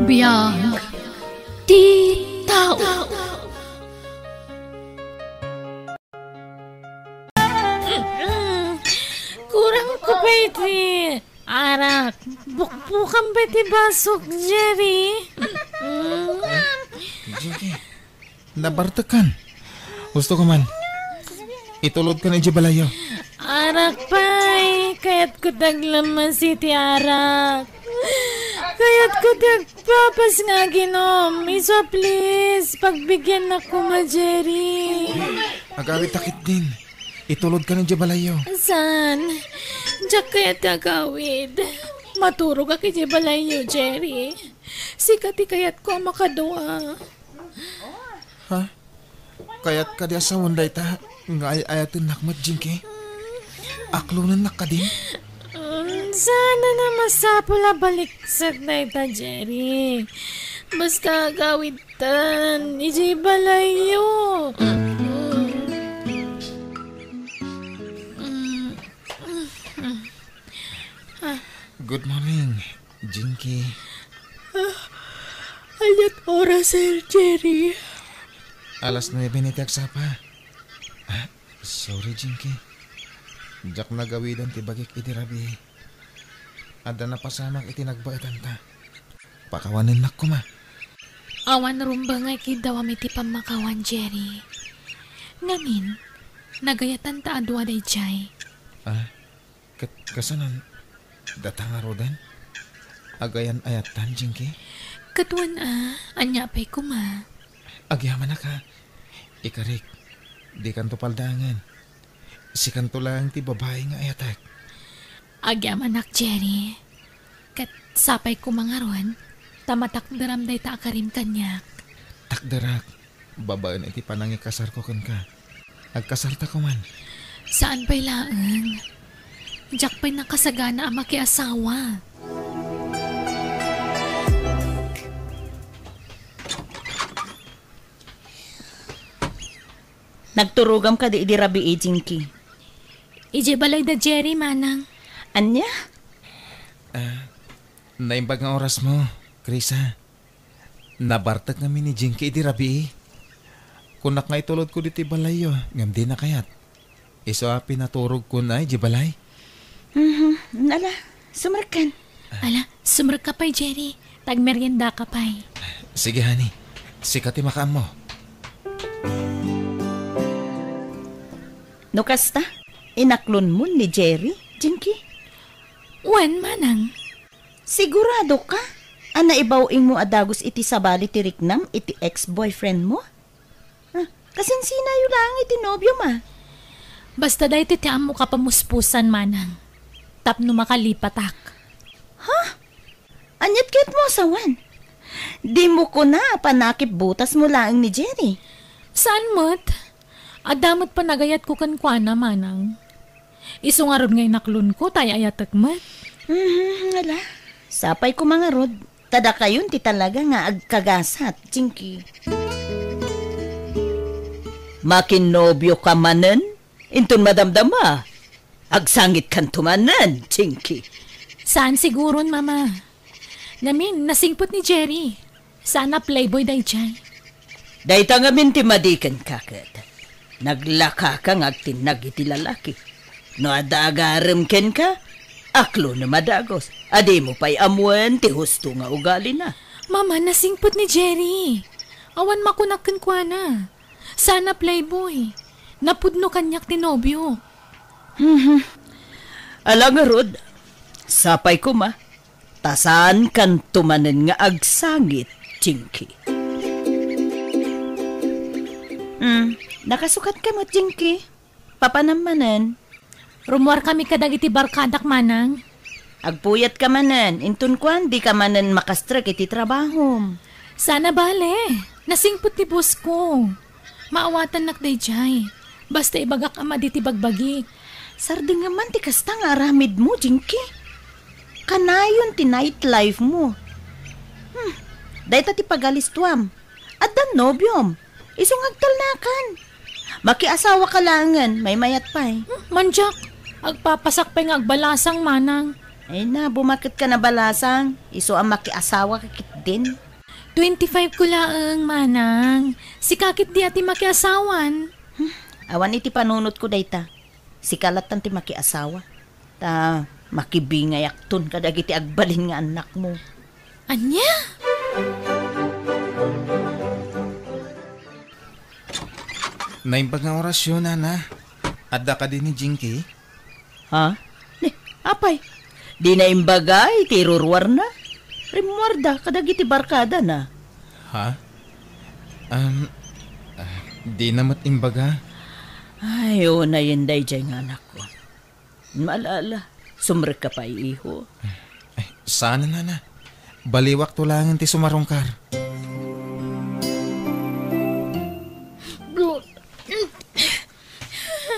Biyag ti tao. Kurang ko pa iti arak. Bukbukan pa iti basok, Jerry. Jinky, nabartakan. Gusto ko man. Itulod ka na balayo. Arak pa'y, kaya't ko taglamas iti arak. Kaya't ko tagpapas nga ginom. Iso please, pagbigyan ako ma, Jerry. Agawit takit din. Itulod ka na balayo. San? Diyak kaya't agawid. Maturog ako iti balayo, Jerry. Sikati kaya't ko makadua. Ha? Kaya't ka diya sa munday ta. Nga ay ayatin nakmat, Jinky. Aklunan na ka din. Sana na masapula baliksat na ita, Jerry. Basta agawid tan, iti balayo. Good morning, Jinky. Ayat oras, Sir Jerry. Alas 9 ni Tagsapa. Sorry, Jinky. Diyak nagawidan ti bagik iti rabi. Ada na pasamak iti nagbaitan ta. Pakawanin na ko ma. Awan rumba nga ikidawam iti pamakawan, Jerry. Ngamin, nagayatan ta adwa day jay. Kasanan, datang arodan? Agayan ayatan, Jinky? Katuan anya pa'y kuma. Agyaman na ka. Ikarik, di kanto paldangan. Si kanto lang ti babae nga ayatak. Agyamanak, Jerry. Kat sapay ko mangaron, tamatak daram day ta akarim kanyak. Takdarak, babaan iti panangi kasar ko kan ka. Agkasarta ko man. Saan pa'y laang? Diyak pa'y nakasagana ang makiasawa. Nagturugam ka di rabi Jinky. Ije balay da Jerry, manang. Anya? Naimbag nga oras mo, Krisa. Nabartag kami ni Jinky di rabi. Kunak nga itulod ko diti balayo, ngam di na kayat. Iso pinaturog ko na iji balay. Ala, sumarkan. Ala, sumrag ka pa'y, Jerry. Tagmerienda ka pa'y. Sige, honey. Sikati makaam mo. No kasta, inaklon mo ni Jerry, Jinky? Wan, manang. Sigurado ka? Ana ibawing mo adagos iti sabali ti Riknam, iti ex-boyfriend mo? Kasinsinayo lang iti nobyo ma. Basta dahi titiam mo ka pamuspusan, manang. Tapno makalipatak. Ha? Anyat kahit mo asawan? Di mo ko na panakip butas mo lang ni Jerry. Saan mo't? Adamot pa nagayat ko kan kuana, manang. Iso nga ron ngay naklon ko, tayo ayatak mat. Ala, sapay ko mga rod. Tada kayon ti talaga nga agkagasat, Jinky. Makinobyo ka manen? Intun madamdama. Agsangit kan tumanen, Jinky. Saan siguron, mama? Namin, nasingpot ni Jerry. Sana playboy day jay. Day tangamin ti madikan kakad. Naglaka ka nga tinag iti lalaki. No adagarem ken ka, aklo na madagos. Adi mo pa'y amuan ti husto nga ugali na. Mama, nasingpot ni Jerry. Awan makunakan kwa na. Sana playboy. Napudno kanyak ti nobyo. Alang rod, sapay ko ma. Tasan kan tumanen nga agsangit, Jinky. Nakasukat ka mo, Jinky. Papanamanan. Rumuar kami kadag iti barkadak, manang. Agpuyat ka manan. Intun kwan, di ka manan makastrak iti trabaho. Sana bale. Nasingpot ti boss ko. Maawatan nak day jay. Basta ibagak ama di ti bagbagi. Sardi nga man ti kasta nga aramid mo, Jinky. Kanayon ti nightlife mo. Dahita ti pagalistuam. At dan nobyom. Isong agtalnakan. Makiasawa ka langan, may mayat pa eh. Manjak, agpapasak pa nga agbalasang, manang. Ay na, bumakit ka na balasang. Iso ang makiasawa kakit din. 25 ko laang, manang. Si kakit di ati makiasawan. Awan iti panunot ko dayta. Si kalatan ti makiasawa. Ta makibingay akton kadag iti agbalin nga anak mo. Anya? Naimbag nga orasyon, Nana. Adda ka din ni Jinky? Ha? Apay? Di na imbagay, tirurwar na. Rimwarda, kadag iti barkada na. Ha? Di namat imbaga. Ay, na yun day dyan nga anak ko. Maalala, sumrek ka pa iho. Ay, sana, Nana. Baliwak tulangin ti sumarungkar.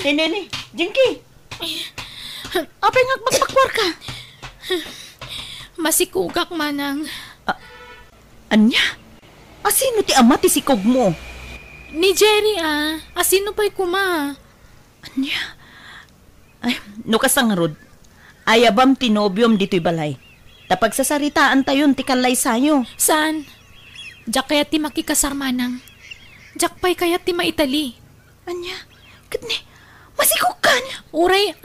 Nene, Jinky! Apay nga magpakwar ka? Masikugak, manang. Anya? Asino ti ama ti sikog mo? Ni Jerry, asino pa'y kuma? Anya? Ay, no kasangarod. Ayabam tinobyom dito'y balay. Tapag sasaritaan tayon ti kalay sayo. Saan? Jak kaya ti makikasar, manang. Jak pa'y kaya ti maitali. Anya? Katni, masikog ka niya. Uray,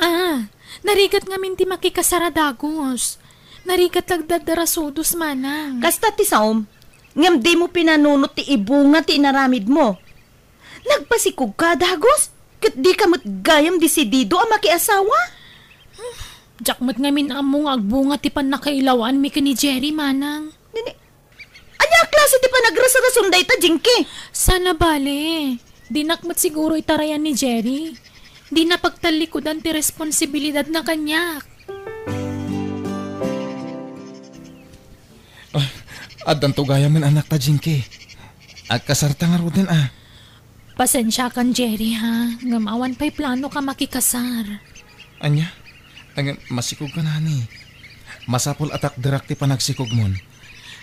narigat ngamin ti makikasara dagos. Narigat lagdadarasudos, manang. Kasta ti saom, ngam di mo pinanunot ti ibunga ti inaramid mo. Nagpasikog ka, dagos? Kat di ka matgayam disidido ang makiasawa? Jakmat ngamin among agbunga ti pan nakailawan mi ni Jerry, manang. Nini, anya klase ti panagrasarasun day ta, Jinky? Sana bale. Di nakmat siguro itarayan ni Jerry. Di na pagtalikodan ti responsibilidad na kanya. Addan to gaya man anak ta, Jinky. Agkasarta nga rodin, Pasensya kan, Jerry, ha? Ngamawan pa'y plano ka makikasar. Anya? Masikog ka na, ni. Masapol atak dirak ti panagsikog mon.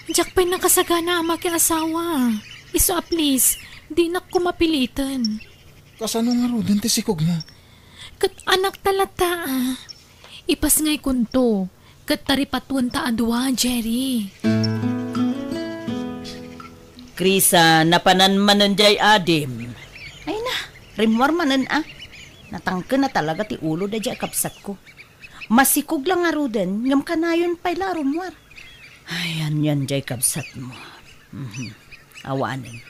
Diyak pa'y nakasagana ang makiasawa. Iso please, di na ko mapilitan. Kasano nga rodin ti sikog mo? Kat anak talata, Ipas ngay kunto. Kat taripatuan ta adwa, Jerry. Krisa, napanan manan jay adim. Ay na, rimwar manan Natangke na talaga ti ulo da jay kapsat ko. Masikog lang nga ruden, ngam kanayon pa'y larumwar. Ay, yan jay kapsat mo. Awanin.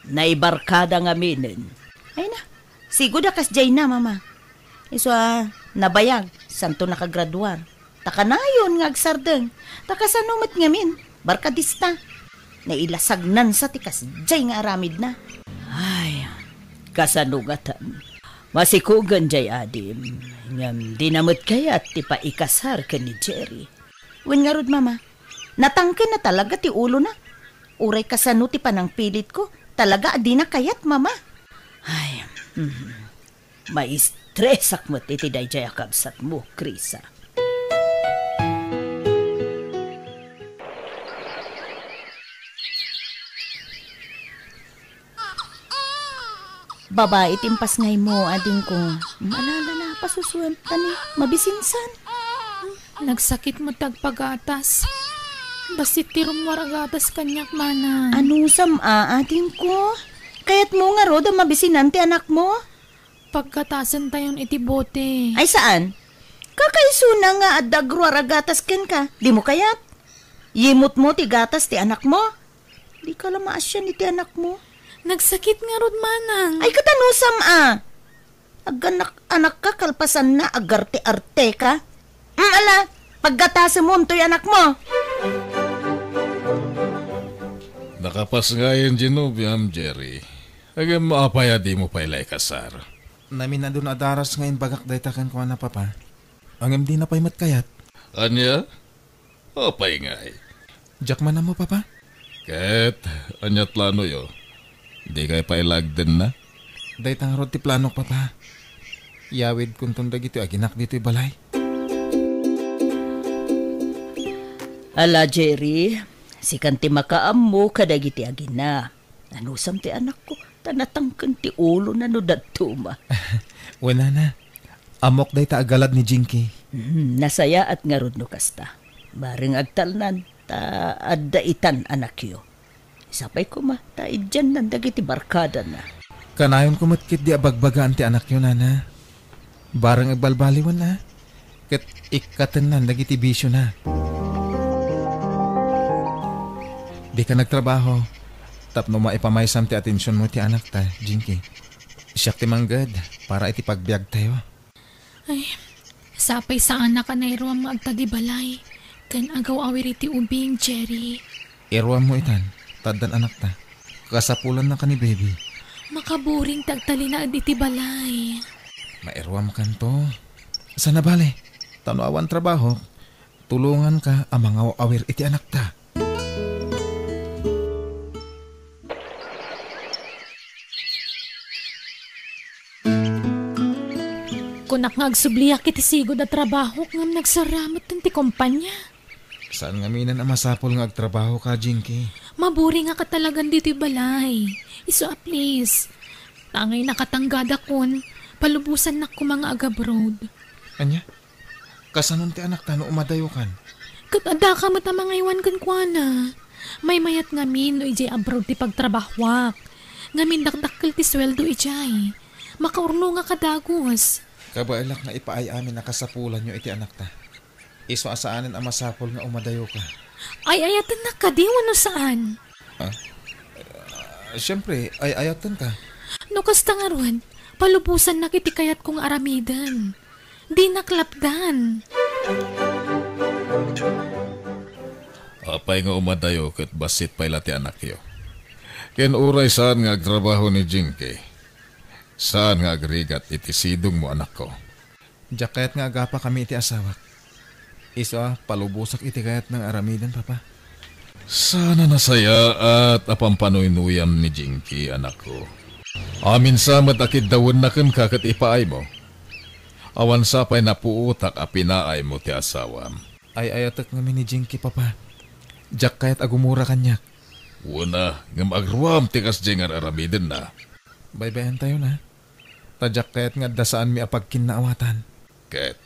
Naibarkada nga minin. Ay na, sigod akas jay na, mama. Iso nabayag, santo nakagraduar. Takanayon nga agsardeng. Takasanumat ngamin, barkadista. Nailasagnan sa tikas jay nga aramid na. Ay, kasanugatan. Masikugan jay adim. Ngam dinamot kaya ti paikasar ka ni Jerry. Wen nga rod, mama. Natangke na talaga ti ulo na. Uray kasano ti panang pilit ko. Talaga adi na kayat, mama. Ay, mai-stress akmat iti day jay akabsat mo, Krisa. Babae timpas ngay mo, ading ko. Maalala na, pasusuan tani, mabisinsan. Nagsakit mo tagpagatas. Basit ti rumwaragatas kanyak, mana. Ano ading ko? Kaya't mo nga roda mabisinan ti anak mo? Pagkatasan tayon iti bote. Ay saan? Kakaisuna nga at dagruaragatas ken ka. Di mo kayat? Yimot mo ti gatas ti anak mo? Di ka lamaas yan iti anak mo. Nagsakit nga rod, manang. Ay katanusam anak ka kalpasan na agarte-arte ka. Ala, pagkatasan mo to'y anak mo. Nakapas nga yung Genoviam, Jerry. Agam maapaya di mo pa ilay kasar. Namin na doon adaras ngayon bagak daytakan ko na, papa. Ang di na pa'y matkayat. Anya? Apay ngay. Jak man na mo, papa? Ket, anyat plano yo. Di kay pailagden na? Daytang rod ti plano, papa. Yawid kung tundag ito aginak dito'y balay. Ala, Jerry, si kanti makaam mo kadagiti agina. Anusam ti anak ko, tanatangkan ti ulo na no datuma. Wala na. Amok day ta agalad ni Jinky. Nasaya at nga rod no kasta. Baring agtalnan, ta addaitan anak yo. Isapay ko ma, ta idyan nan dagiti barkada na. Kanayon kumatkit di abagbagaan ti anak yun, nana. Barang agbalbaliwan na. Kat ikatan na, nagiti bisyo na. Di ka nagtrabaho. Tapno maipamaysam ti atensyon mo ti anak ta, Jinky. Siyak ti manggad, para iti pagbiag tayo. Ay, sapay sa anak ka na iruam agtadi balay. Kan agaw awir iti ubing, Jerry. Iruam mo itan, tadan anak ta. Kasapulan na ka ni baby. Makaburing tagtali na iti balay. Mairuam kan to. Sana bale, tano awan trabaho, tulungan ka ang mga awir iti anak ta. Kunak nga agsubliak iti sigod na trabaho ngam nagsaramot ti kumpanya. Saan nga minan ang masapol nga agtrabaho ka, Jinky? Maburi nga ka talagang dito'y balay. Iso please. Tangay nakatanggada kon. Palubusan na ko mga agabroad. Anya? Kasanon ti anak ta no umadayo kan? Katada ka mata mga iwan kan kwa na. May mayat ngamin no ijay abroad ti pagtrabahwak. Ngamin dakdakkel ti sweldo ijay. Makaurno nga kadagos. Kabailak nga ipaay amin nakasapulan nyo iti anak ta. Iso asaanin ang masapol nga umadayo ka. Ay ayatan na ka di wano saan. Siyempre, ay ayatan ka. No kasta nga ruan, palubusan na kiti kayat kong aramidan. Di naklapdan. Apay nga umadayo ket basit pay lati anak yo. Ken uray saan nga agtrabaho ni Jinky. Saan nga agrigat iti sidong mo anak ko? Jakayat nga agapa kami iti asawak. Iso palubusak iti kayat ng aramidan, papa. Sana nasaya at apampanuynuyam ni Jinky, anak ko. Amin sa matakid dawon na kan kakat ipaay mo. Awan sa pa'y napuutak a pinaay mo ti asawam. Ay ayatak namin ni Jinky, papa. Jakayat agumura kanyak. Una, ngam agruam tikas jengar aramidan na. Baybayan tayo na. Tadyak kayat nga dasaan mi apagkin na awatan. Ket,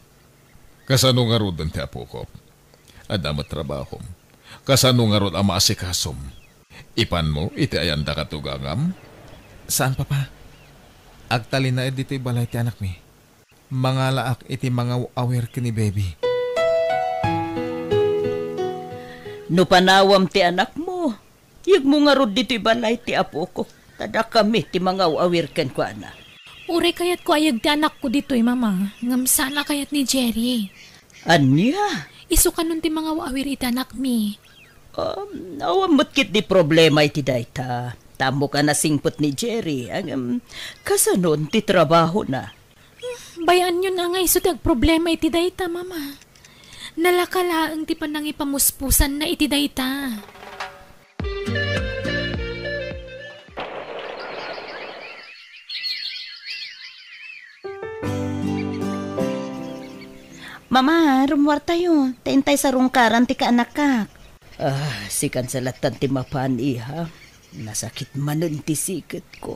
kasano nga rod ang ti apo ko? Adamat trabahom. Kasano nga rod ang maasikasom? Ipan mo, iti ayanda katugangam? Saan, papa? Agtali na dito'y balay ti anak mi. Mga laak iti mga awir kini baby. No panawam ti anak mo. Yag mo nga rod dito'y balay ti apo ko. Tada kami ti mga awir ken kwa na. Ure kayat ko ayag ti anak ko dito'y mama. Ngam sana kayat ni Jerry. Anya? Isu ka nun ti mga awir iti anak mi. Awamot kit di problema iti dayta. Tamo ka na singpot ni Jerry. Kasanon ti trabaho na. Bayan yun na nga iso ti problema iti dayta mama. Nalakalaang ti panang ipamuspusan na iti dayta. Mama, rumwar tayo. Taintay sa rungkaran ti kaanak ka. Sikan sa latan ti mapan iha. Nasakit manon ti sikit ko.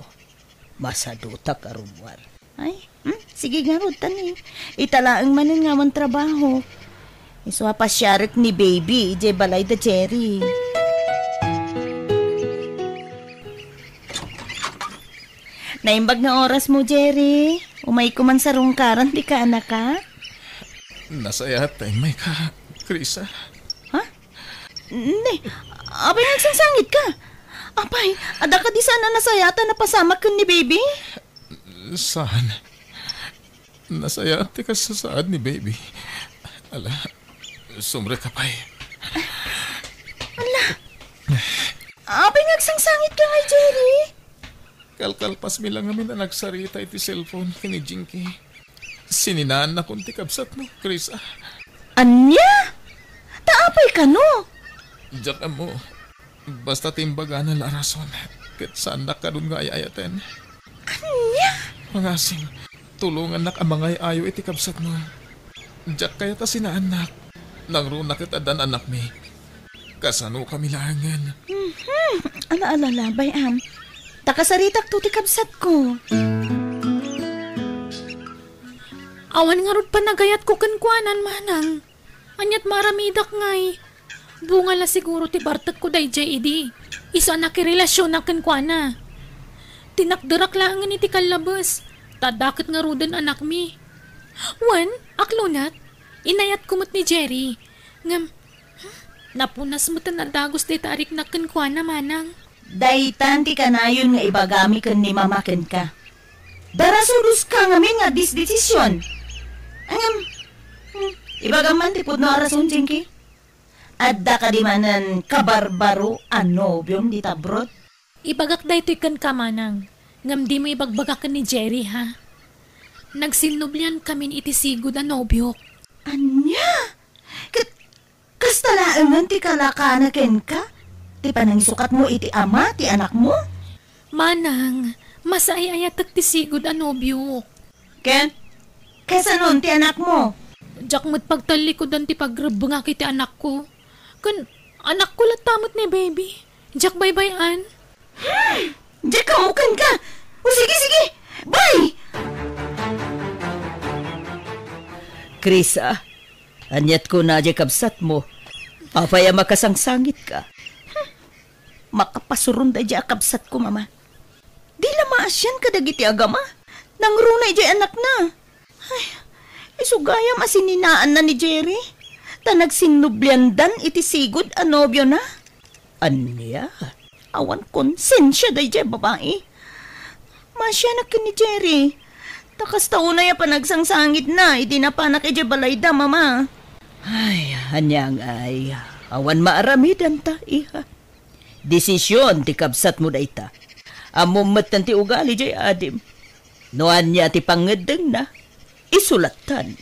Masaduta ka rumwar. Ay, sige nga rod tani. Italaang manon nga man trabaho. Iswa pa syarik ni baby, ije balay da Jerry. Naimbag nga oras mo, Jerry. Umay ko man sa rungkaran ti kaanak ka. Nasayat ay may ka, Krisa. Ha? Hindi. Abay, nagsasangit ka. Apay, ada ka di sana nasayata na pasama ka ni baby? Saan? Nasayat ka sa saan ni baby. Ala, sumre ka pa'y. Ala. Abay, nagsasangit ka nga, Jerry. Kalkalpas mi lang namin na nagsarita iti cellphone kini Jinky. Sininaan na kung tikabsat mo, Krisa. Anya? Taapay ka no? Diyan mo. Basta timbaga na larason. Kat saan na ka dun nga ayayaten. Anya? Mangasing, tulungan nak ang mga ayaw itikabsat mo. Diyan kaya ta sinaanak. Nangruna kita dan anak mi. Kasano kami langan. Ala-ala, bayam. Takasaritak to tikabsat ko. Awan nga rod pa nagayat ko kankwanan manang. Anyat maramidak ngay. Bunga la siguro ti bartak ko day jay idi. Iso nakirelasyon na kankwana. Tinakdarak lang nga iti kalabas. Tadakit nga rodan anak mi. Wan, aklonat. Inayat kumot ni Jerry. Ngam, napunas mo tanadagos di tarik na kankwana manang. Daytan ti kanayon nga ibagami ken ni mamaken ka. Darasulus ka ngamin nga desisyon. Angam, ibagaman ti pud na rason, Jinky. Adda ka di manan kabarbaro anobyom di tabrot. Ibagak da ito'y kan ka manang. Ngam di mo ibagbagakan ni Jerry ha. Nagsinublian kami iti sigod a nobyo. Anya? Kastalaangan ti kalakanaken ka? Ti panangisukat mo iti ama, ti anak mo? Manang, masayayatag ti sigod a nobyo. Ken? Kesa nun ti anak mo? Diyak mo't pagtalikodan ti pagrabungak iti anak ko. Kan, anak ko latamot ni baby. Diyak baybayan. Diyak kamukan ka! O sige! Bye! Krisa, anyat ko na di kabsat mo. Apaya makasangsangit ka. Makapasurun da di kabsat ko, mama. Di lamaasyan ka dagiti agama. Nangrunay di anak na. Ay, isugayam asininaan na ni Jerry. Ta nagsinublyandan iti sigod a nobyo na. Anya, awan konsensya day di babae. Masya na ni Jerry. Takas tauna ya pa nagsangsangit na, iti na pa nakidya balayda, mama. Ay, anyang ay, awan maaramidan ta, iha. Desisyon ti kabsat mo da ita. Amumat ti ugali jay adim. Noan niya ti pangedeng na, isulatan.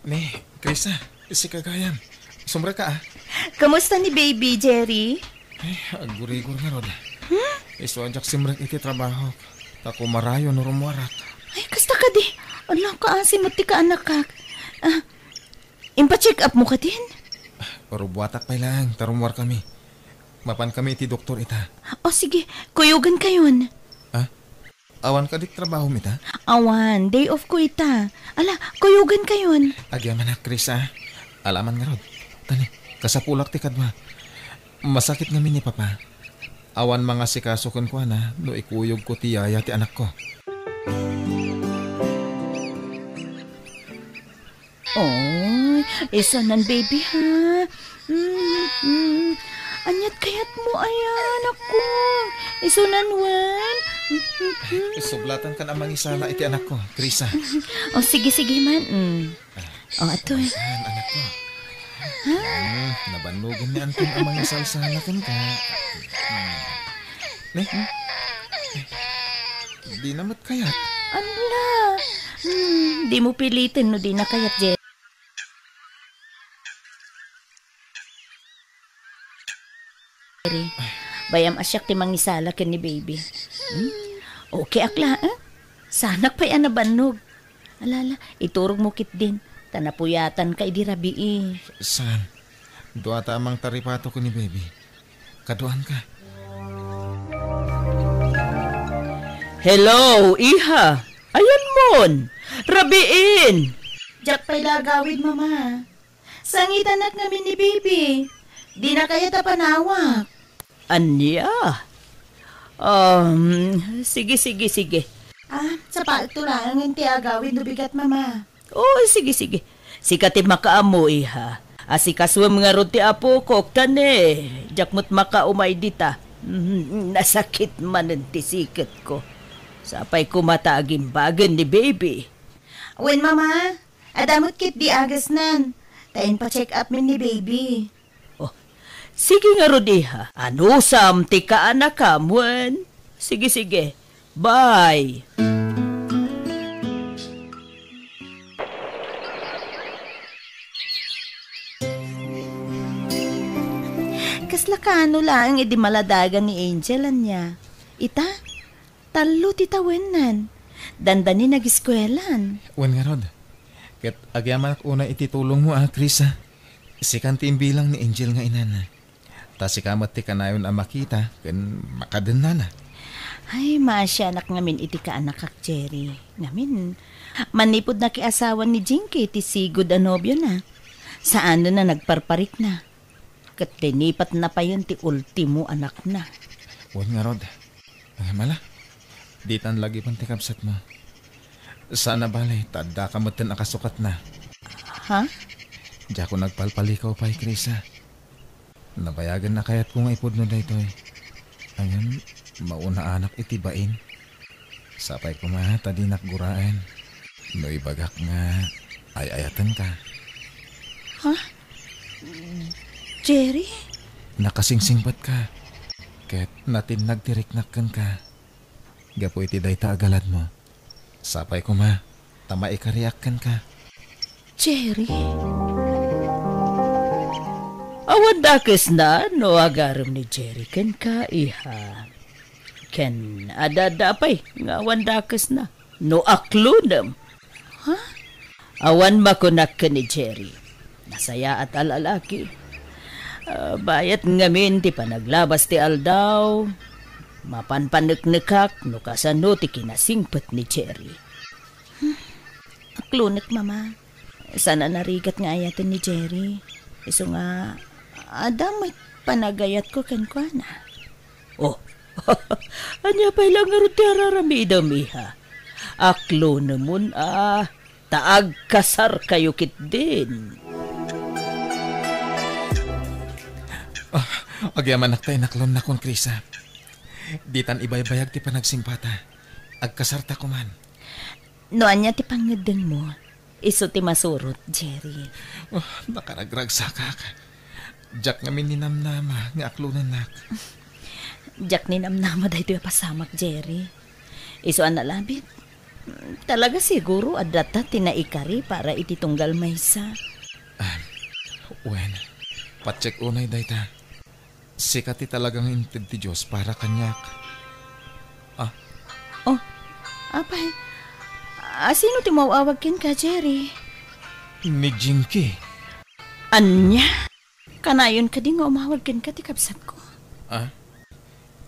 Ni, Krisa, si Kagayam. Sumra ka ah. Kamusta ni baby, Jerry? Ay, agurigur nga rod. Iswadyak simrek iti trabaho. Tako marayo no rumwarat. Ay, kasta ka di. Ala ka, simati ka anak ka. Impa-check up mo ka din? Parubuatak pa lang, tarumwar kami. Mapan kami iti doktor ita. O sige, kuyugan kayon. Awan ka dik trabaho mita? Awan, day off ko ita. Ala, kuyugan kayon. Agyaman na, Krisa. Alaman nga rod. Tani, kasapulak ti kadwa. Masakit nga ni papa. Awan mga sikasukon ko na, no ikuyog ko ti yaya ti anak ko. Oy, isa nan baby ha. Anyat kayat mo ayan ako. Isunan wan. Sublatan ka namang isala iti anak ko, Krisa. O sige man. O ato eh. Anak ko. Nabanlugin ni Anton ang mga salsala kan ka. Di namat kayat. Ala. Di mo pilitin no di na kayat, Jerry. Bayam asyak ti mangisala ken ni baby. Okay akla, Sanak pa yan nabanog. Alala, iturog mo kit din. Tanapuyatan ka idirabi eh. San? Duata amang taripato ko ni baby. Kaduan ka. Hello, iha. Ayan mon. Rabiin. Jack pa'y lagawid, mama. Sangitanak namin ni baby. Di na kaya tapanawak. Anya? Sige. Sa pagtulang ang tiagawid no bigat, mama. Oh, sige. Sikatim makaamo, iha. Asikaswam nga ron ti apo ko, tane. Jakmut makaumay dita. Nasakit man ang tisikat ko. Sapay kumataging bagan ni baby. Wen, mama. Adamot kit di agas nan. Tayin pa check up min ni baby. Oh, sige nga ron, iha. Ano samti ka anak ka, Wen? Sige. Bye. Kasla kano lang edi maladagan ni Angel niya. Ita, talo titawenan. Dandani nag-eskwelahan. Wan nga rod. Kat agyaman ak una ititulong mo Krisa. Sikan ti imbilang ni Angel nga inana. Ta si kamat ti kanayon ang makita kan makaden na. Ay, masyanak ngamin iti ka anak kak Jerry. Ngamin, manipod na kiasawan ni Jinky iti sigod a nobyo na. Saan na nagparparik na. Kat linipat na pa yun ti ultimo anak na. Huwag nga, Rod. Ay, mala. Ditan lagi pang tikabsat mo. Sana balay, tada ka mo tin akasukat na. Ha? Diya ko nagpalpalikaw pa Krisa. Nabayagan na kaya't kung ipod no na ito eh. Ayun, mauna anak itibain. Sapay ko ma, tadi nakguraan. No ibagak nga, ay-ayatan ka. Ha? Jerry? Nakasingsingbat ka. Ket natin nagtiriknakkan ka. Gapo iti dayta agalad mo. Sapay ko ma, tama ikariakkan ka. Jerry? Awan dakes na, no agaram ni Jerry ken ka, iha. Ken adadapay, nga awan dakes na, no aklunam. Ha? Awan makunak ka ni Jerry. Nasaya at alalaki. Bayat ngamin ti panaglabas ti aldaw. Mapanpaneknekak no kasano ti kinasingpet ni Jerry. Aklunek, mama. Sana narigat nga ayatin ni Jerry. Iso nga, may panagayat ko kankwana. Oh, anya pa ilang nga ti araramidam, iha. Aklo namun, taag kasar kayo kit din. Agyaman naktay naklon na kon Krisa. Ditan ibaybayag ti panagsimpata. Agkasarta ko man. Noan niya ti pangedeng mo. Iso ti masurot, Jerry. Nakaragragsakak. Jack nga mininamnama nga aklunan nak. Jack ninamnama dahi ito pasamak, Jerry. Iso analabit. Talaga siguro adata tinaikari para ititunggal maysa. Wen, patsek unay dayta. Sikati talagang intid ti Diyos para kanyak. Oh, apay. Sino ti mawawag kin ka, Jerry? Ni Jinky. Anya? Kanayon ka di nga umawag kin ka ti kapsat ko.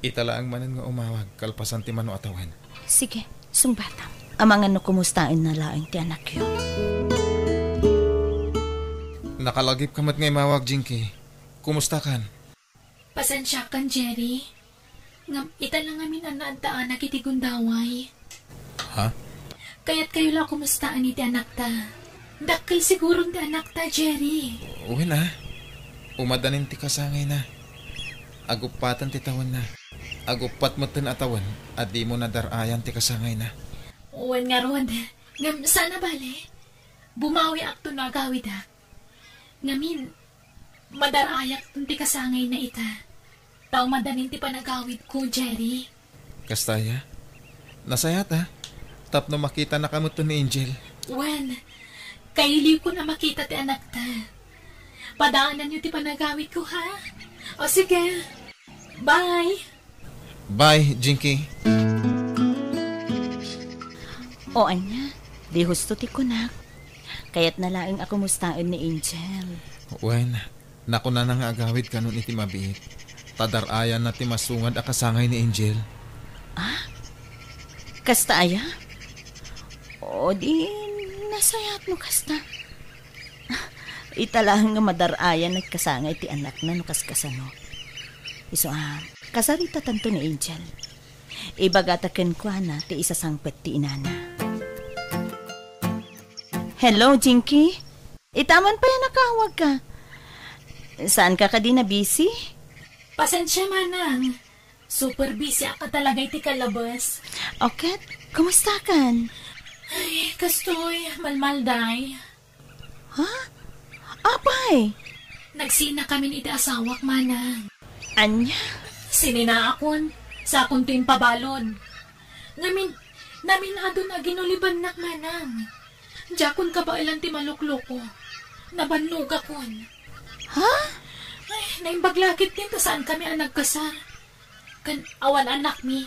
Italaang manan nga umawag, kalpasan ti mano atawan. Sige, sungbatam. Amangan no kumustain na laing ti anak yun. Nakalagip ka mat ngay mawag, Jinky. Kumusta kan? Pasensya kan, Jerry. Ngam, italang amin ang naantaan na kitigundaway. Ha? Kaya't kayo lang kumustaan ni ti anak ta. Dakil siguro ti anak ta, Jerry. Wala. Umadanin ti kasangay na. Agupatan ti tawan na. Agupat mo tin atawan at di mo nadarayan ti kasangay na. Uwan nga ron. Ngam, sana bale. Bumawi akto na agawid ha. Ngamin, madarayak ti kasangay na ita. Tao madanin ti panagawid ko, Jerry. Kastaya, nasayat ha. Tapno makita na kamo to ni Angel. Wen, kailiw ko na makita ti anak ta. Padaanan niyo ti panagawid ko, ha? O sige, bye! Bye, Jinky. O anya, di husto ti kunak. Kaya't nalaing ako mustaan ni Angel. Wen, naku na nang agawid ka nun iti mabiit. Tadarayan na ti masungad akasangay ni Angel. Kasta aya? O di, nasayat mo kasta. Italahan nga madarayan nagkasangay ti anak na nukaskasano. Iso kasarita tanto ni Angel. Ibagataken ko na ti isasangpet ti inana. Hello, Jinky? Itaman pa yan nakawag ka. Saan ka di na busy? Pasensya manang. Super busy ako talaga iti kalabas. Okay, kumusta kan? Ay, kastoy, malmalday. Ha? Apay? Nagsina kami iti asawak manang. Anya? Sinina akon, sa akong tuwing pabalon. Namin adon na ginuliban nak manang. Jakon ka ba ilang ti malukloko? Nabannog akon. Ha? Ay, naimbaglakit din saan kami ang nagkasar. Kan awan anak mi.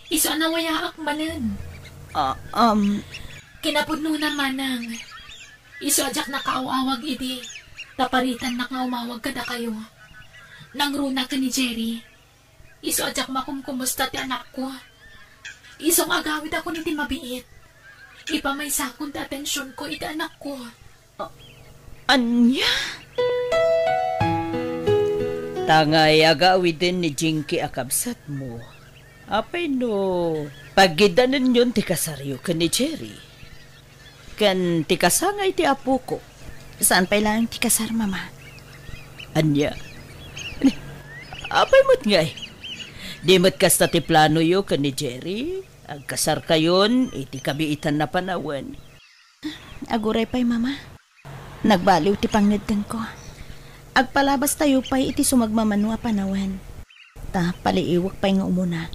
Iso anawaya ak manan. Kinapudno na manang. Iso ajak nakaawawag idi. Taparitan na nga umawag kada kayo. Nangruna ka ni Jerry. Iso ajak makumkumusta ti anak ko. Isong agawid ako ni Timabiit. Ipamay sakon ta atensyon ko iti anak ko. Anya? Tangay agawid din ni Jinky akabsat mo. Apay no, paggidanan yun ti kasaryo ka ni Jerry. Kan ti kasangay ti apo ko. Saan pa lang ti kasar, mama? Anya? Apay mo't ngay. Di mo't kasta ti plano yo ka ni Jerry. Agkasar kayon, iti kabiitan na panawan. Aguray pa'y, mama. Nagbaliw ti pangnidden ko. Agpalabas tayo pa'y iti sumagmamano a panawan. Ta, paliiwak pa'y nga umuna.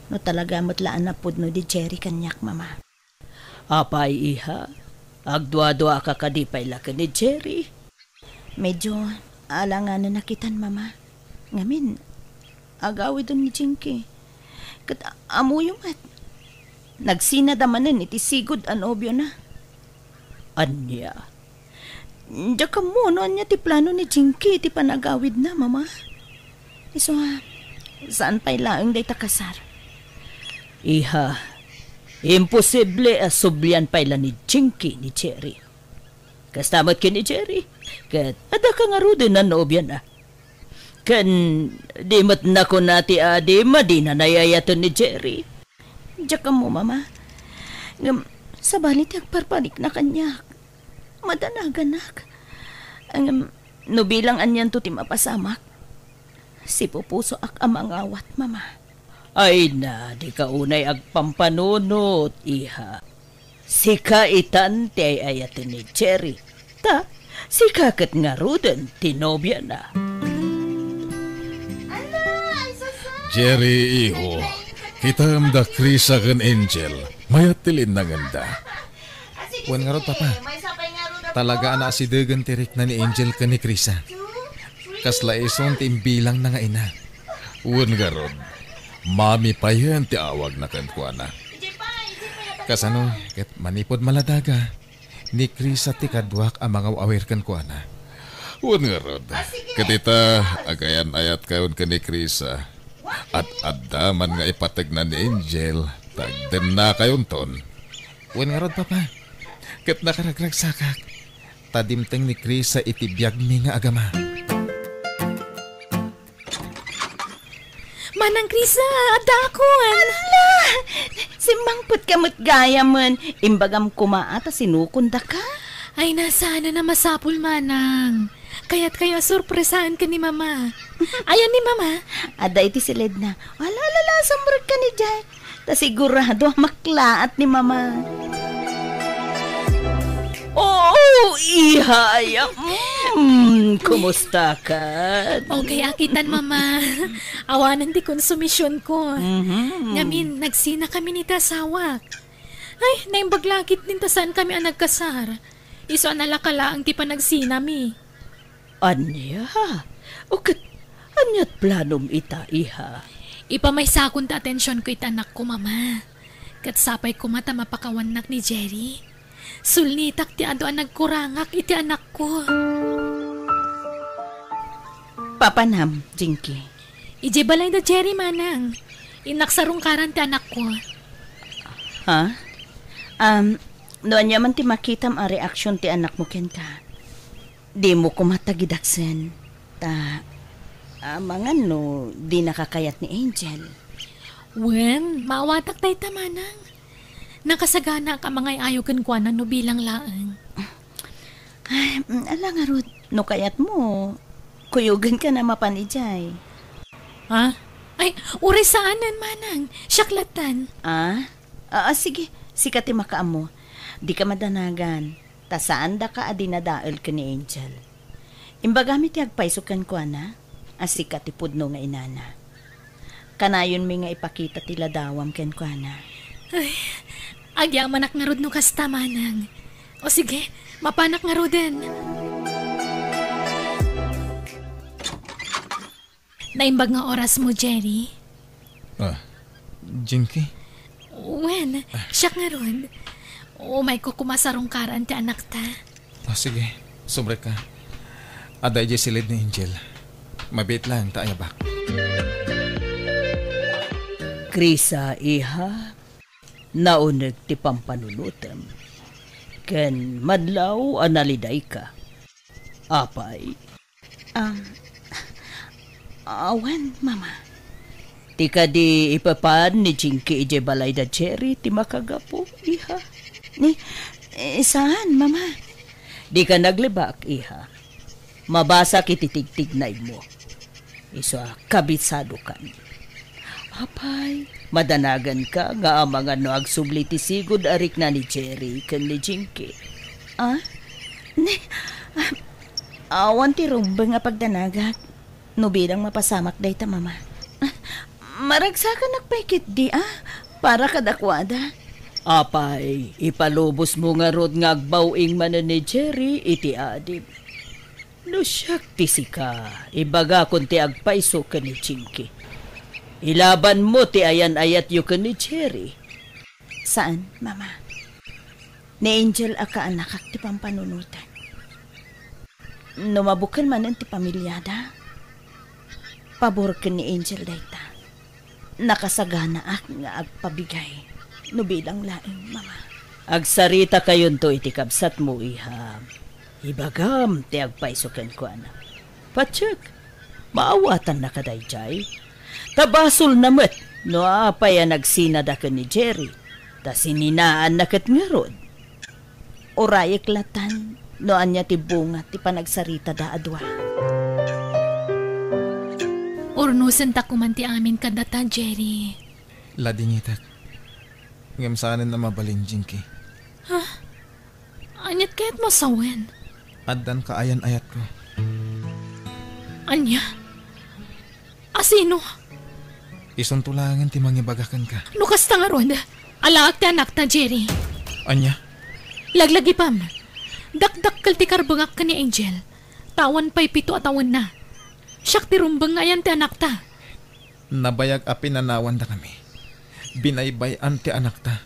No talaga matlaan na pudno di Jerry kanyak, mama. Apay, iha. Agdwa-dwa ka kadipay laka ni Jerry. Medyo alanganan na kitan, mama. Ngamin, agawid doon ni Jinky. Kat amuyo mat. Nagsinadamanin iti sigod an obyo na. Anya? Diya ka mo, no? Anya ti plano ni Jinky iti panagawid na, mama. Iso ha, saan pa'y laang day takasar? Iha, imposible asublian pa'y ni Jinky ni Jerry. Kastamat ka ni Jerry, kat ada ka nga rudin na obyo na. Kan di mat na ko nati adi madina nayayaton ni Jerry. Diya ka mo, mama. Sa balit agparpanik na kanyak. Madanaganak. No bilang anyan to ti mapasamak. Si pupuso ak amangawat, mama. Ay na, di ka unay agpampanunot, iha. Si kaitan ti ayatin ni Jerry. Ta, si kakat nga ruden, tinobya na. Jerry, iho. Kita am da Krisa kan Angel. Mayat tilin na ganda. Wan nga rod, papa. Talaga na si Degan tirik na ni Angel ka ni Krisa. Kasla isong timbilang na nga ina. Wan nga rod. Mami pa yan ti awag na kankwana. Kasano, ket manipod maladaga. Ni Krisa ti kadwak ang mga awir kankwana. Wan nga rod. Katita, agayan ayat kayon ka ni Krisa. At adaman nga ipatag na ni Angel. Tagden na kayon ton. Wan nga rod, papa. Ket nakaragrag sakak. Tadimteng ni Krisa itibiyag mi nga agama. Manang Krisa, adakon. Ala! Simbangput kamot gaya man. Imbagam kumaata sinukunda ka. Ay, nasana na masapul, manang. Kaya't kayo sorpresahan ka ni mama. Ayan ni mama. Ada iti silid na. Wala, sambrag ka ni Jai. Ta sigurado maklaat ni mama. Oh, ihaya. Kumusta ka? Okay, akitan mama. Awanan di konsumisyon ko. Ngamin, nagsina kami ni tasawak. Ay, naimbaglakit din tasan kami ang nagkasar. Iso analakala ang ti pa nagsina mi. Anya? Ukat, anyat planom ita, iha? Ipamay sakon ta atensyon ko ita anak ko, mama. Kat sapay ko mata mapakawanak ni Jerry. Sulnitak ti ado ang nagkurangak iti anak ko. Papanam, Jinky. Ije balay na Jerry, manang. Inaksarong karan ti anak ko. Ha? Noan yaman ti makitam ang reaksyon ti anak mo ken ka. Di mo kumatagidaksen. Ta, amangan no, di nakakayat ni Angel. Wen, maawatak tayo tamanang. Nakasagana ka mga ayogan kwa na no bilang laang. Ay, ala nga Ruth, no kayat mo, kuyugan ka na mapanijay. Ha? Ay, uri saanan manang, syaklatan. Sige, sikati makaam mo. Di ka madanagan. Ta saan da ka adinadaol ka ni Angel. Imbagamit agpaisukan ko na, asikat ipudno nga inana. Kanayon mi nga ipakita tila dawam ken ko na. Ay, agya manak nga rod no kasta manang. O sige, mapanak nga roden. Naimbag nga oras mo, Jerry. Jinky? Wen, siya nga rod. O may kukumasarong karan ti anak ta. Sige, sobre ka. Aday di silid ni Angel. Mabit lang, taayabak. Krisa, iha, nauneg ti pampanunutem. Ken madlaw analiday ka. Apay. Awan, mama. Ti ka di ipapan ni Jinky ije balay da cherry ti makagapo, iha. Saan, mama? Di ka naglibak, iha. Mabasa kititigtignay mo. Isa kabisado kan. Apay, madanagan ka nga amangan no agsubli ti sigod arik na ni Jerry ken ni Jinky. Awan ti rumbeng nga pagdanagak. No bilang mapasamak day ta, mama. Maragsakan nakpaikit di, para kadakwada. Apay, ipalubos mo nga rod nga agbawing manan ni Jerry iti adib. No siyak ti sika, ibaga kun ti agpaiso ka ni Jinky. Ilaban mo ti ayan-ayat yu ka ni Jerry. Saan, mama? Ni Angel aka anakak ti pampanunutan. Numabukan manan ti pamilyada. Pabor ka ni Angel dayta. Nakasagana ak nga agpabigay. No bilang laing, mama. Agsarita kayon to iti kabsat mo, iha. Ibagam ti agpaisuken ko, anak. Patsyak, maawatan na kadayjay. Tabasol namat, no apay nagsinada ka ni Jerry. Ta sininaan na kat ngarod. Orayek latan, no anya ti bunga ti panagsarita da adwa. Urnusan ta kuman ti amin kadata, Jerry. Ladingitak. Ngam saanin na mabalin, Jinky. Anyat kaya't mo sawen? Addan ka ayan-ayat ko. Anya? Asino? Isuntulagan ti mangibagakan ka. Lukas ta nga ron. Alaak ti anak ta, Jerry. Anya? Laglagi pam. Dakdakkel ti karbangak ka ni Angel. Tawan pa'y 7 atawan na. Siyak ti rumbang ngayan ti anak ta. Nabayag a pinanawan da kami. Binaybayan ti anak ta.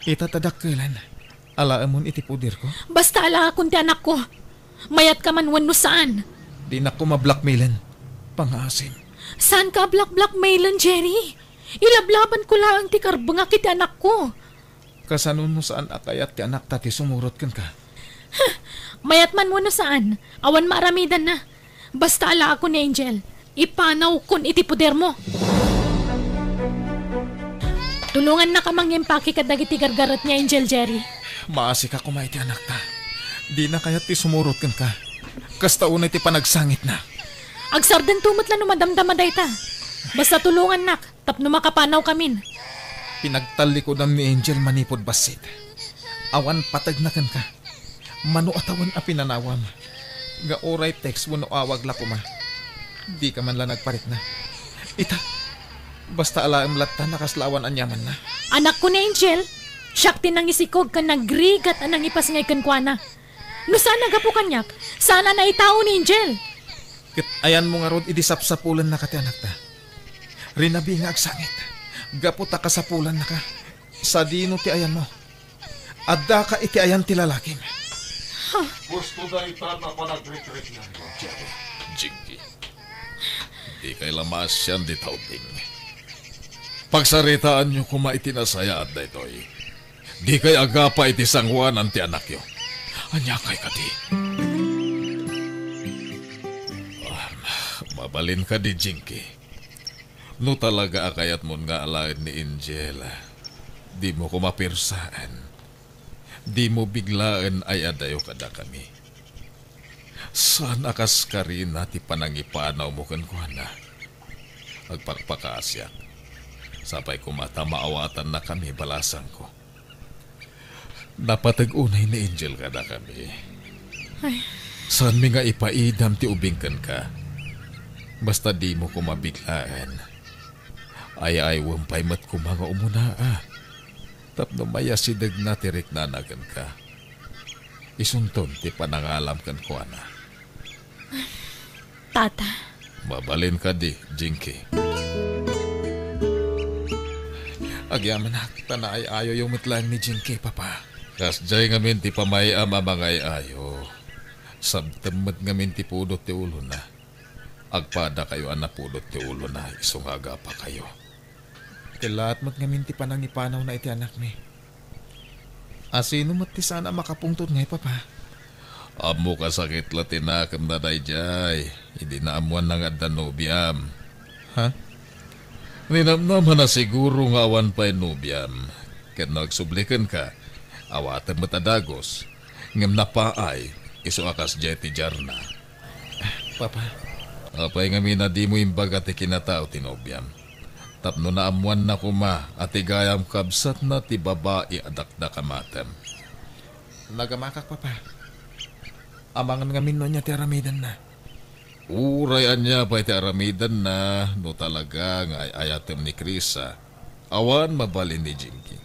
Itatadakkelan. Alaamon iti pudir ko. Basta alaakon ti anak ko. Mayat ka man wano saan. Di na ko mablackmailan. Pangasim. Saan ka blackmailan, Jerry? Ilablaban ko lang ti karbangak iti anak ko. Kasanun mo saan akayat ti anak ta ti sumurot kan ka. Mayat man wano saan. Awan maaramidan na. Basta ala ako ni Angel. Ipanaw kun iti puder mo. Tulungan na kamang impaki kadag iti gargarat ni Angel, Jerry. Maasi ka kumay ti anak ta. Di na kayat ti sumurot kan ka. Kasta unay ti panagsangit na. Agsarden tumot lang numadamdama dayta. Basta tulungan nak. Tapno makapanaw kamin. Pinagtalikodan ni Angel manipod basit. Awan patag na kan ka. Mano atawan a pinanawam. Nga oray text mo no awag la kuma. Di ka man lang nagparit na. Ita, basta alaam latta nakaslawan anyaman na. Anak ko ni Angel, siyak tinang isikog ka nagrigat anang ipas ngay kankwana. No saan nagapo kanyak? Sana na itao ni Angel. Kit ayan mo nga rod idisapsapulan na ka ti anak ta. Rinabi nga agsangit. Gaputa ka sapulan na ka. Sa dino ti ayan mo. Adda ka iti ayan ti lalaking. Gusto na ita na panag-retreat niya, Jerry. Jinky. Di kay lamas yan di tauting. Pagsaritaan niyo kuma itinasaya at daytoy. Di kay agapa iti sangwan ang ti anak yo. Anya kay kati. Mabalin ka di Jinky. No talaga akayat mo nga alain ni Angel. Di mo kumapirsaan. Di mo biglaan ay adayo kada kami. Saan akas ka rin nati panangipanaw mo kan kuhana? Agpakpakasyak. Sapay kumata maawatan na kami balasan ko. Napatag-unay ni Angel kada kami. Ay. Saan mi nga ipaidam ti ubingkan ka? Basta di mo kumabiglaan. Ay wampay mat ko mga umunaa. Tapno maya sidag na tirik nanagan ka. Isunton ti panangalam kan ko ana. Tata. Mabalin ka di, Jinky. Agyaman na, tanay ayo yung mitlang ni Jinky, papa. Kasjay ngamin ti pamay amamangay ayo. Sabtemad ngamin ti pudot ti ulo na. Agpada kayo anapudot ti ulo na isungaga pa kayo. Kilaat mo't ngamin ti panang ipanaw na iti anak mi. Asino mo't ti sana makapungtot ngay papa. Amo kasakit la tinakam na dayjay. Hindi na amuan na nga danubiam. Ha? Ninamnaman na siguro nga awan pa'y nubiam. Kat nagsublikan ka, awatan mo tadagos. Ngam napaay, iso akas jeti jarna. Papa, Apay nga mina di mo imbaga ti kinatao tinubiam. Tapno na amuan na kuma at igayam kabsat na ti babae adakda kamatem. nagamakak papa. Amangan ngamin no niya ti aramidan na. Urayan niya pa iti aramidan na no talaga nga ayatem ni Krisa. Awan mabalin ni Jinky.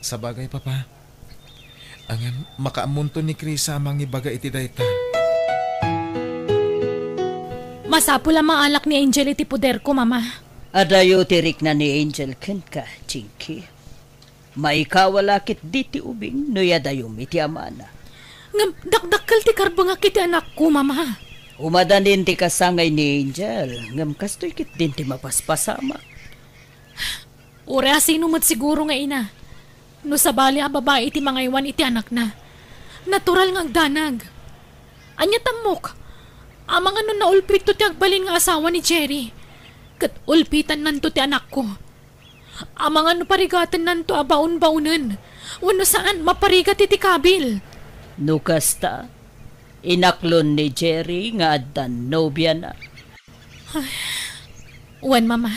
Sa bagay papa, ang makaamunto ni Krisa amang ibaga iti dayta. Masapo lang maalak ni Angel iti puder ko, mama. Adayo tirik na ni Angel ken ka, Jinky. Maikawalakit di ti ubing no yadayo iti amana. Ngam dakdakkel ti karbanga kiti anak ko, mama. Umadanin ti kasangay ni Angel, ngam kastoy kit din ti mapaspasama. Ure asino mo't siguro nga ina. No sabali a babae iti mga iwan iti anak na. Natural nga agdanag. Anya tamok. Amang ano na ulpit to ti agbalin nga asawa ni Jerry. Kat ulpitan nanto ti anak ko. Amang ano parigatan nanto abaon-baonan. Wano saan maparigat iti kabil. No kasta, inaklon ni Jerry nga addan nobya na. Wan, mama.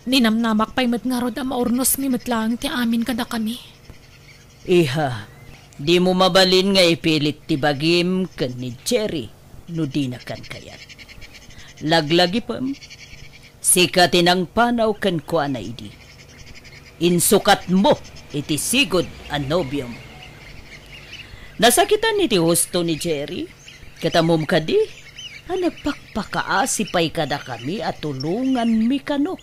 Ninamnamak pa'y matngarod ang maurnos mi matlang ti amin kada kami. Iha, di mo mabalin nga ipilit ti bagim ken ni Jerry no di na kan kayat. Laglagi pam, sikat inang panaw ken kuana idi. Insukat mo iti sigod ang nobyo mo. Nasakitan ni ti husto ni Jerry, katamom ka di, nagpakpakaasipay kada kami at tulungan mi kano.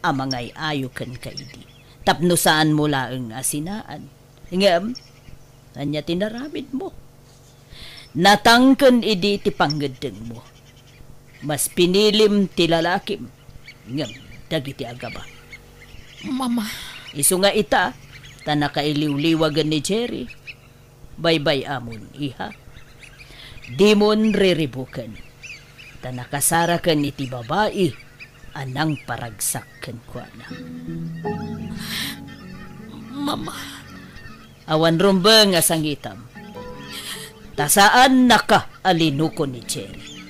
Amangay ayo ken kaidi. Tapno saan mo laeng asinaan. Ngam, anya tinaramid mo. Natangken idi ti panggedeng mo. Mas pinilim ti lalakim. Ngam, dagiti agaba. Mama. Isu nga ita, tanakailiw-liwagan ni Jerry. Baybay amon, iha. Di mon riribukan. Tanakasarakan iti babae. Anang paragsak ken kuana. Mama. Awan rumbeng nga sangitam. Tasaan naka alinuko ni Jerry.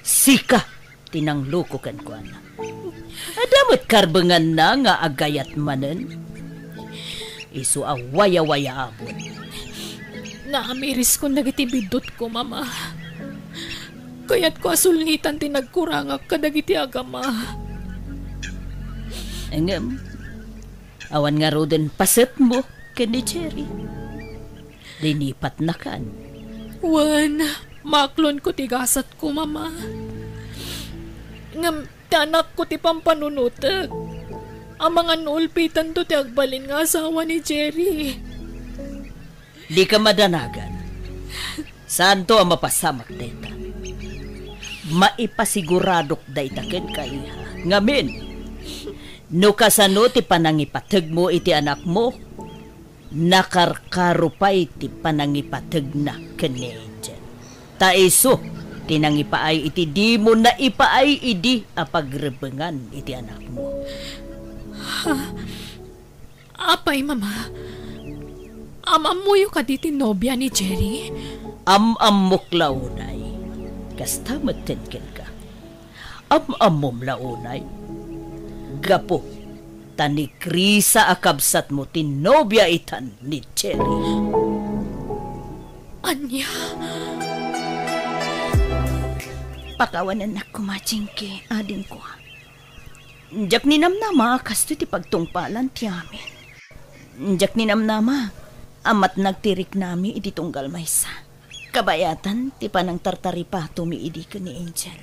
Sika tinangluko ken kuana. Adamot karbengan na nga agayat manen. Isu a waya-waya abot. Naamiris ko nagitibidot ko, mama. Kaya't ko asulngitan tinagkurangak kadagiti agama. Engem, awan nga roden paset mo ken ni Jerry. Dinipat na kan. Wan, maklon ko tigasat ko, mama. Ngam, tanak ko ti pampanunutag. Ang mga nulpitan to ti agbalin nga asawa ni Jerry. Di ka madanagan. Saan to ang mapasamak data? Maipasiguradok dayta ken kaiha. Ngamin, no kasano ti panangipateg mo iti anak mo, nakarkarupay ti panangipateg na ken ni Angel. Taiso, tinangipaay iti di mo na ipaay idi apagrebengan iti anak mo. Apay, mama. Amamuyo ka diti nobya ni Jerry? Amok launay. Kasta matenken ka. Amom launay. Gapo, tani Krisa akabsat mo tinobya itan ni Jerry. Anya? Pakawanan na kumachingki, ading ko. Diyak ninamnama, kasto ti pagtungpalan ti amin. Diyak ninamnama, amat nagtirik nami iti tunggal maysa. Kabayatan, ti panang tartaripa tumiidi ka ni Angel.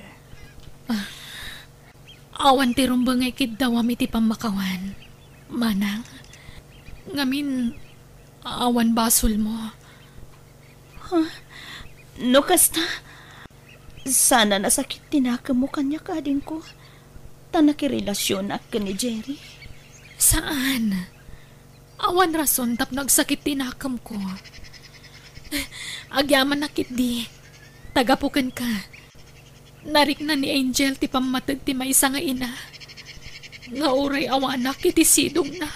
Awan ti rumbangay kid daw iti pamakawan. Manang, ngamin, awan basol mo. No kasta, sana nasakit tinaka mo kanya kading ko. ta nakirelasyon ak ni Jerry? Saan? Awan rason tap nagsakit tinakam ko. Agyaman nakit di. Tagapukan ka. Narik na ni Angel ti pamatag ti maysa nga ina. Nga uray awanak iti sidong na.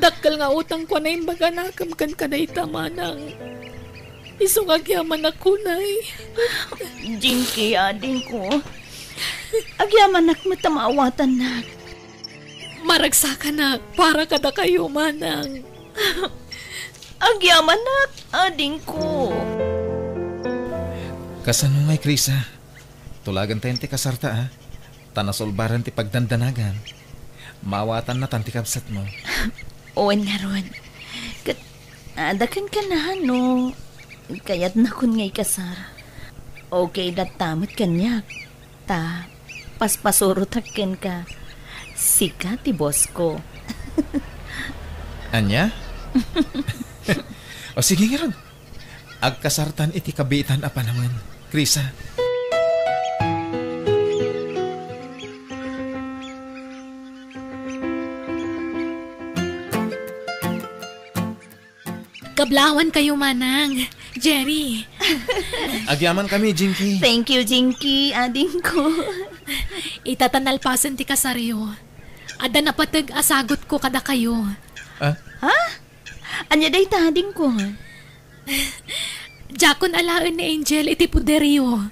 Dakkel nga utang ko na imbaga nakam kan kaday tamanang. Isong agyaman ako nay. Jinky, ading ko. Agyaman ak matamawatan na. Maragsa ka na para kada kayo manang. Agyaman ak, ading ko. Kasano ngay, Krisa? Tulagan tayo ti kasarta, ha? Tanasolbaran ti pagdandanagan. Mawatan na tanti kapsat mo. Owen nga ron. Adakan ka na, no? Kaya't nakon ngay kasar. Okay, datamot kanyak. Ta, paspasorotakin ka. Sika ti boss ko. Anya? O sige nga ron. Agkasartan iti kabitan apa naman, Krisa. Kablawan kayo manang. Jerry. Agyaman kami, Jinky. Thank you, Jinky, ading ko. Itatanalpasan ti kasaryo. Ada napatag asagot ko kada kayo. Ah? Ha? Anya day tading ko. Jakon alaan ni Angel iti puderyo.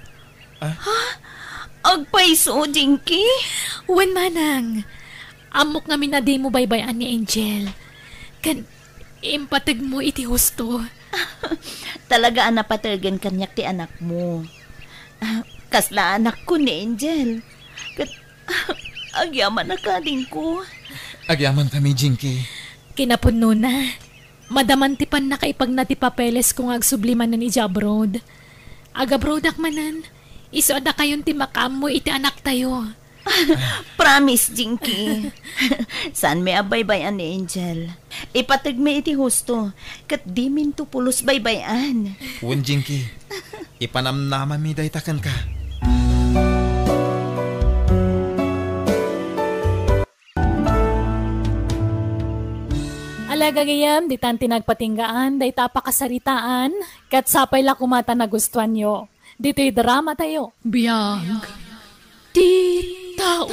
Agpaiso, Jinky. Wen manang. Amok nga minadi mo baybayan ni Angel. Kan impatag mo iti husto. Talaga napatagan kanyak ti anak mo. Kasla anak ko ni Angel. Agyaman na kading ko. Agyaman kami, Jinky. Kinapuno na. Madamantipan na kaipag na ti papeles kung agsubliman na ni Jabrod. Agabroad akmanan. Iso ada kayon ti makam mo iti anak tayo. Promise, Jinky. Saan may abaybayan ni Angel? Ipatag may iti husto. Kat di min to pulos baybayan. Wen, Jinky. Ipanamnama mi daytakan ka. Alagagayam, di tan tinagpatinggaan, day tapakasaritaan, kat sapay la kumata na gustuhan nyo. Dito'y drama tayo. Biyag. Di tao.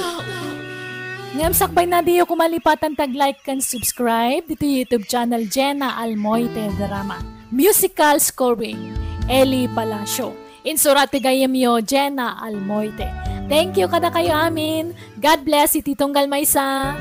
Ngam sakbay na diyo kumalipatan tag-like and subscribe dito YouTube channel Jenna Almoite Drama. Musical scoring, Eli Palacio. Insurati gayam yo, Jenna Almoite. Thank you kada kayo amin. God bless, ititong Galmaysa.